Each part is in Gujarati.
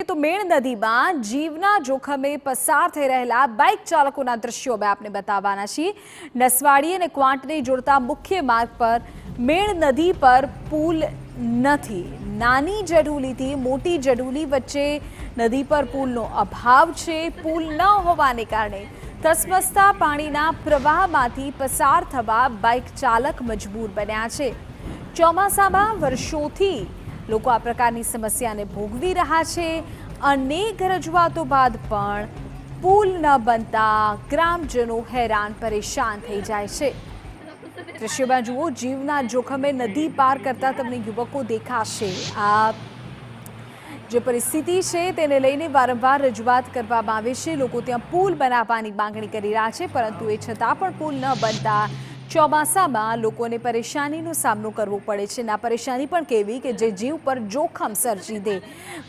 તો મેણ નદીમાં જીવના જોખમે પસાર થઈ રહેલા બાઇક ચાલકોના દ્રશ્યો અમે આપને બતાવવાના છીએ। નસવાડી અને ક્વાંટને જોડતા મુખ્ય માર્ગ પર મેણ નદી પર પુલ નથી। નાની જડુલીથી મોટી જડુલી વચ્ચે નદી પર પુલનો અભાવ છે। પુલ ન હોવાને કારણે ધસમસતા પાણીના પ્રવાહમાંથી પસાર થવા બાઇક ચાલક મજબૂર બન્યા છે। ચોમાસામાં વર્ષોથી લોકો આ પ્રકારની સમસ્યાને ભોગવી રહ્યા છે। અનેક રજૂઆતો બાદ પણ પુલ ન બનતા ગ્રામજનો હેરાન પરેશાન થઈ જાય છે। દ્રશ્યમાં જુઓ, જીવના જોખમે નદી પાર કરતા તમને યુવકો દેખાશે। આ જે પરિસ્થિતિ છે તેને લઈને વારંવાર રજૂઆત કરવામાં આવે છે। લોકો ત્યાં પુલ બનાવવાની માંગણી કરી રહ્યા છે, પરંતુ એ છતાં પણ પુલ ન બનતા ચોમાસામાં લોકોને પરેશાનીનો સામનો કરવો પડે છે। ના પરેશાની પણ કેવી કે જે જીવ પર જોખમ સર્જી દે।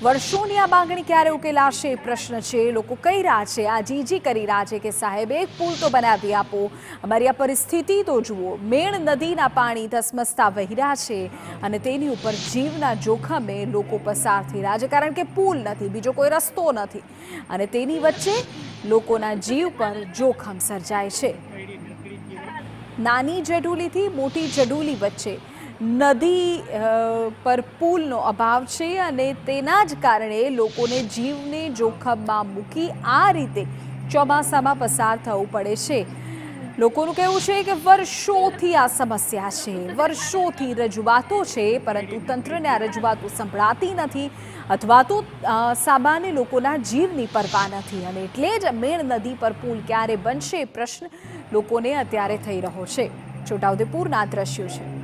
વર્ષોની આ માંગણી ક્યારે ઉકેલાશે પ્રશ્ન છે। લોકો કહી રહ્યા છે, આ જીજી કરી રહ્યા છે કે સાહેબ એક પુલ તો બનાવી આપો। અમારી આ પરિસ્થિતિ તો જુઓ, મેણ નદીના પાણી ધસમસતા વહી રહ્યા છે અને તેની ઉપર જીવના જોખમે લોકો પસાર થઈ રહ્યા છે, કારણ કે પુલ નથી, બીજો કોઈ રસ્તો નથી અને તેની વચ્ચે લોકોના જીવ પર જોખમ સર્જાય છે। નાની જડુલીથી મોટી જડુલી વચ્ચે નદી પર પુલનો અભાવ છે અને તેના જ કારણે લોકોને જીવને જોખમમાં મૂકી આ રીતે ચોમાસામાં પસાર થવું પડે છે। લોકોનું કહેવું છે કે વર્ષોથી આ સમસ્યા છે, વર્ષોથી રજૂઆતો છે, પરંતુ તંત્રને આ રજૂઆતો સંભળાતી નથી અથવા તો સામાન્ય લોકોના જીવની પરવા નથી અને એટલે જ મેણ નદી પર પુલ ક્યારે બનશે પ્રશ્ન લોકોને અત્યારે થઈ રહ્યો છે। છોટાઉદેપુરના દ્રશ્યો છે।